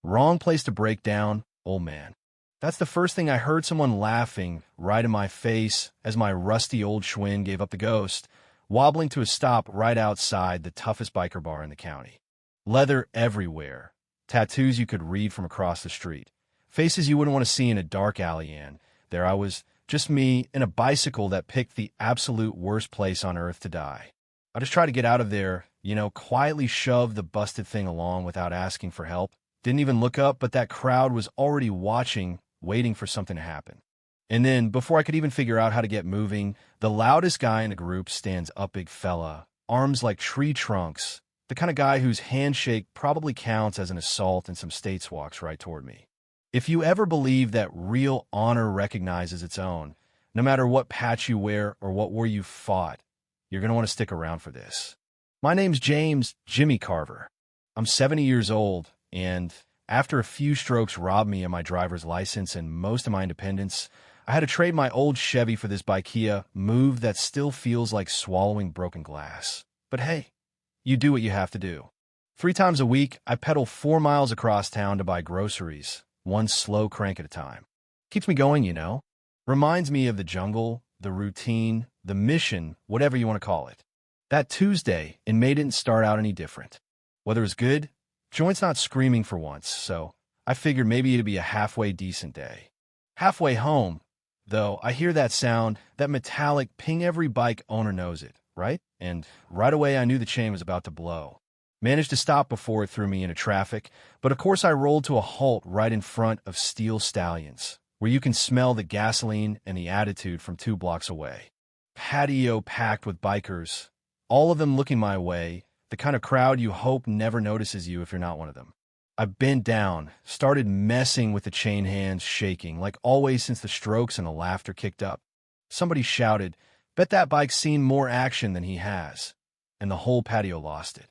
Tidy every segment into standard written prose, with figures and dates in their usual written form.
Wrong place to break down, old man. That's the first thing I heard, someone laughing right in my face as my rusty old Schwinn gave up the ghost, wobbling to a stop right outside the toughest biker bar in the county. Leather everywhere, tattoos you could read from across the street, faces you wouldn't want to see in a dark alley, and there I was, just me in a bicycle that picked the absolute worst place on earth to die. I just tried to get out of there, quietly shoved the busted thing along without asking for help. Didn't even look up, but that crowd was already watching, waiting for something to happen. And then, before I could even figure out how to get moving, the loudest guy in the group stands up, big fella, arms like tree trunks, the kind of guy whose handshake probably counts as an assault, and some states walks right toward me. If you ever believe that real honor recognizes its own, no matter what patch you wear or what war you fought, you're going to want to stick around for this. My name's James Jimmy Carver. I'm 70 years old, and after a few strokes robbed me of my driver's license and most of my independence, I had to trade my old Chevy for this Kia move that still feels like swallowing broken glass. But hey, you do what you have to do. 3 times a week, I pedal 4 miles across town to buy groceries, one slow crank at a time. Keeps me going, Reminds me of the jungle, the routine, the mission, whatever you want to call it. That Tuesday, and May didn't start out any different. Weather was good, joint's not screaming for once, so I figured maybe it'd be a halfway decent day. Halfway home, though, I hear that sound, that metallic ping. Every bike owner knows it, right? And right away I knew the chain was about to blow. Managed to stop before it threw me into traffic, but of course I rolled to a halt right in front of Steel Stallions, where you can smell the gasoline and the attitude from 2 blocks away. Patio packed with bikers, all of them looking my way, the kind of crowd you hope never notices you if you're not one of them. I bent down, started messing with the chain hands, shaking, like always since the strokes and the laughter kicked up. Somebody shouted, "Bet that bike's seen more action than he has." And the whole patio lost it.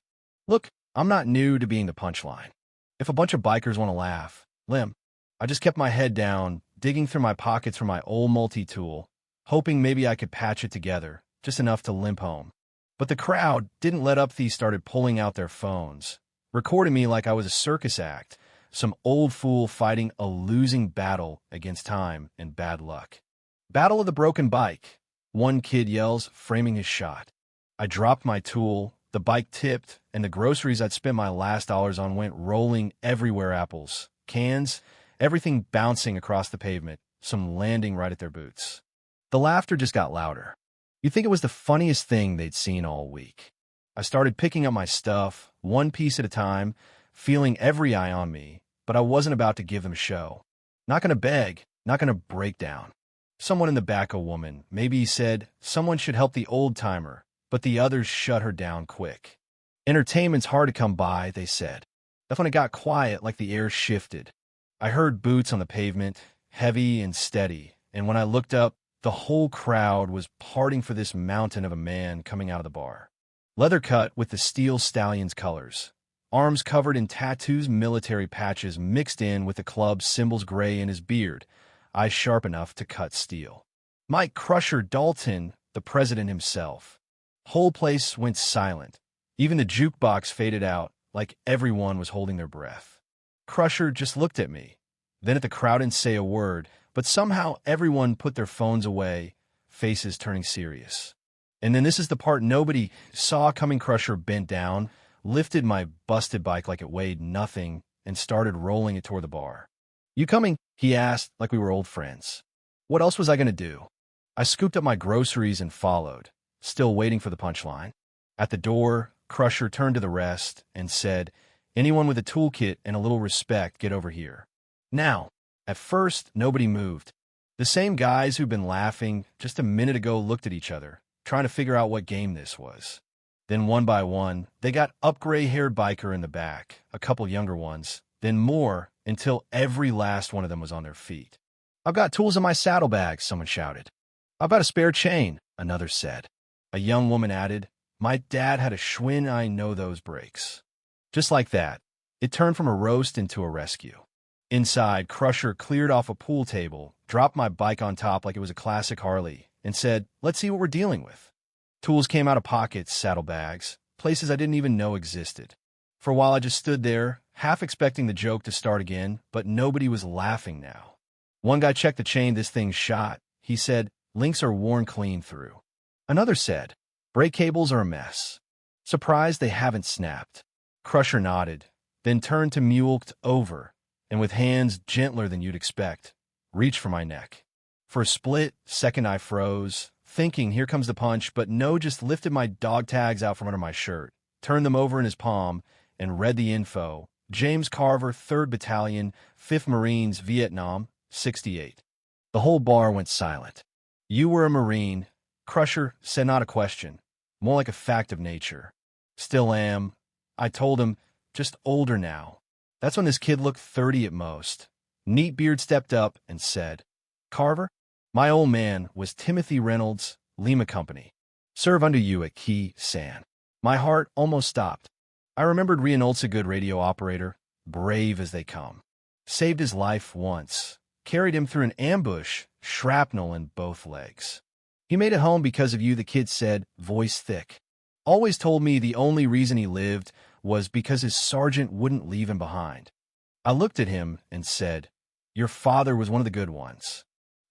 Look, I'm not new to being the punchline. If a bunch of bikers want to laugh, limp. I just kept my head down, digging through my pockets for my old multi-tool, hoping maybe I could patch it together, just enough to limp home. But the crowd didn't let up. These started pulling out their phones, recording me like I was a circus act, some old fool fighting a losing battle against time and bad luck. Battle of the broken bike, one kid yells, framing his shot. I dropped my tool, the bike tipped, and the groceries I'd spent my last dollars on went rolling everywhere. Apples, cans, everything bouncing across the pavement, some landing right at their boots. The laughter just got louder. You'd think it was the funniest thing they'd seen all week. I started picking up my stuff, one piece at a time, feeling every eye on me, but I wasn't about to give them a show. Not going to beg, not going to break down. Someone in the back, a woman, maybe said, someone should help the old-timer, but the others shut her down quick. Entertainment's hard to come by, they said. That's when it got quiet, like the air shifted. I heard boots on the pavement, heavy and steady, and when I looked up, the whole crowd was parting for this mountain of a man coming out of the bar. Leather cut with the Steel Stallions colors. Arms covered in tattoos, military patches mixed in with the club's symbols, gray in his beard, eyes sharp enough to cut steel. Mike Crusher Dalton, the president himself. Whole place went silent. Even the jukebox faded out, like everyone was holding their breath. Crusher just looked at me, then at the crowd, didn't say a word, but somehow everyone put their phones away, faces turning serious. And then this is the part nobody saw coming. Crusher bent down, lifted my busted bike like it weighed nothing, and started rolling it toward the bar. "You coming?" he asked, like we were old friends. What else was I going to do? I scooped up my groceries and followed, still waiting for the punchline. At the door, Crusher turned to the rest and said, "Anyone with a toolkit and a little respect, get over here." Now, at first, nobody moved. The same guys who'd been laughing just a minute ago looked at each other, trying to figure out what game this was. Then one by one, they got up, gray-haired biker in the back, a couple younger ones, then more, until every last one of them was on their feet. "I've got tools in my saddlebag," someone shouted. "I've got a spare chain," another said. A young woman added, "My dad had a Schwinn, I know those breaks." Just like that, it turned from a roast into a rescue. Inside, Crusher cleared off a pool table, dropped my bike on top like it was a classic Harley, and said, "Let's see what we're dealing with." Tools came out of pockets, saddlebags, places I didn't even know existed. For a while I just stood there, half expecting the joke to start again, but nobody was laughing now. One guy checked the chain this thing's shot. He said, links are worn clean through. Another said, brake cables are a mess. Surprised they haven't snapped. Crusher nodded, then turned to muleked over, and with hands gentler than you'd expect, reached for my neck. For a split second I froze, thinking here comes the punch, but no, just lifted my dog tags out from under my shirt, turned them over in his palm, and read the info. James Carver, 3rd Battalion, 5th Marines, Vietnam, 68. The whole bar went silent. You were a Marine, Crusher said, not a question, more like a fact of nature. Still am. I told him, just older now. That's when this kid looked 30 at most. Neatbeard stepped up and said, Carver, my old man was Timothy Reynolds, Lima Company. Serve under you at Key San. My heart almost stopped. I remembered Reynolds, a good radio operator, brave as they come. Saved his life once. Carried him through an ambush, shrapnel in both legs. He made it home because of you, the kid said, voice thick. Always told me the only reason he lived was because his sergeant wouldn't leave him behind. I looked at him and said, your father was one of the good ones.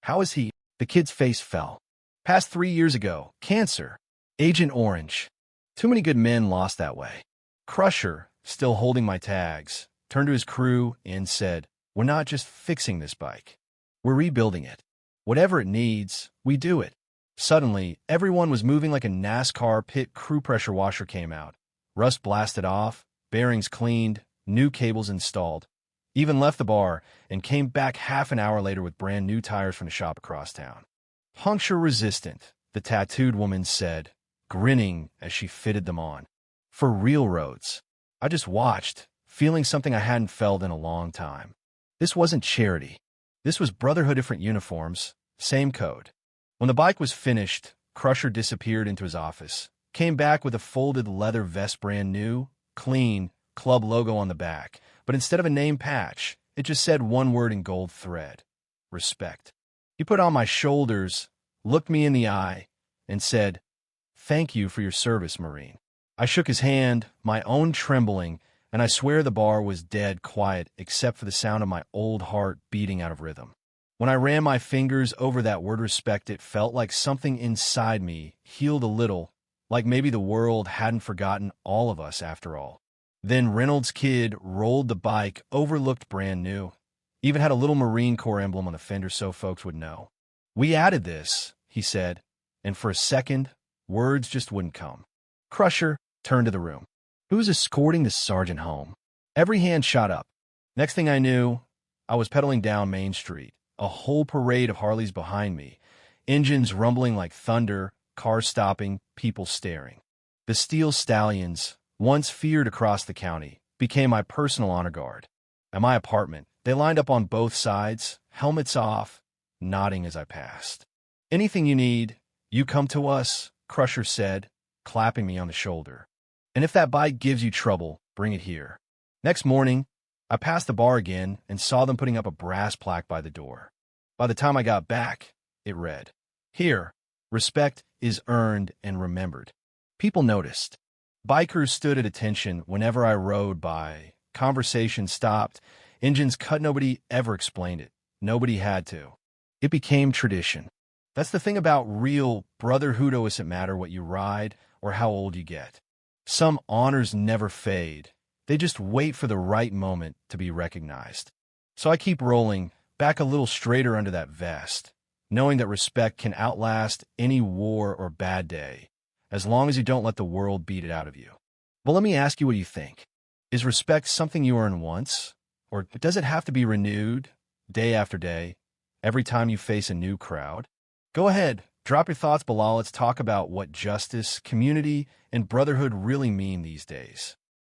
How is he? The kid's face fell. Passed 3 years ago. Cancer. Agent Orange. Too many good men lost that way. Crusher, still holding my tags, turned to his crew and said, we're not just fixing this bike. We're rebuilding it. Whatever it needs, we do it. Suddenly, everyone was moving like a NASCAR pit. Crew pressure washer came out. Rust blasted off, bearings cleaned, new cables installed. Even left the bar and came back half an hour later with brand new tires from the shop across town. Puncture resistant, the tattooed woman said, grinning as she fitted them on. For real roads. I just watched, feeling something I hadn't felt in a long time. This wasn't charity. This was brotherhood. Different uniforms, same code. When the bike was finished, Crusher disappeared into his office, came back with a folded leather vest, brand new, clean, club logo on the back, but instead of a name patch, it just said one word in gold thread, respect. He put on my shoulders, looked me in the eye, and said, thank you for your service, Marine. I shook his hand, my own trembling, and I swear the bar was dead quiet except for the sound of my old heart beating out of rhythm. When I ran my fingers over that word respect, it felt like something inside me healed a little, like maybe the world hadn't forgotten all of us after all. Then Reynolds' kid rolled the bike, overlooked brand new. Even had a little Marine Corps emblem on the fender so folks would know. We added this, he said, and for a second, words just wouldn't come. Crusher turned to the room. Who's escorting the sergeant home? Every hand shot up. Next thing I knew, I was pedaling down Main Street, a whole parade of Harleys behind me, engines rumbling like thunder, cars stopping, people staring. The Steel Stallions, once feared across the county, became my personal honor guard. At my apartment, they lined up on both sides, helmets off, nodding as I passed. Anything you need, you come to us, Crusher said, clapping me on the shoulder. And if that bike gives you trouble, bring it here. Next morning, I passed the bar again and saw them putting up a brass plaque by the door. By the time I got back, it read, here, respect is earned and remembered. People noticed. Bikers stood at attention whenever I rode by. Conversation stopped. Engines cut. Nobody ever explained it. Nobody had to. It became tradition. That's the thing about real brotherhood. It doesn't matter what you ride or how old you get. Some honors never fade. They just wait for the right moment to be recognized. So I keep rolling, back a little straighter under that vest, knowing that respect can outlast any war or bad day, as long as you don't let the world beat it out of you. But let me ask you what you think. Is respect something you earn once, or does it have to be renewed, day after day, every time you face a new crowd? Go ahead, drop your thoughts below. Let's talk about what justice, community, and brotherhood really mean these days.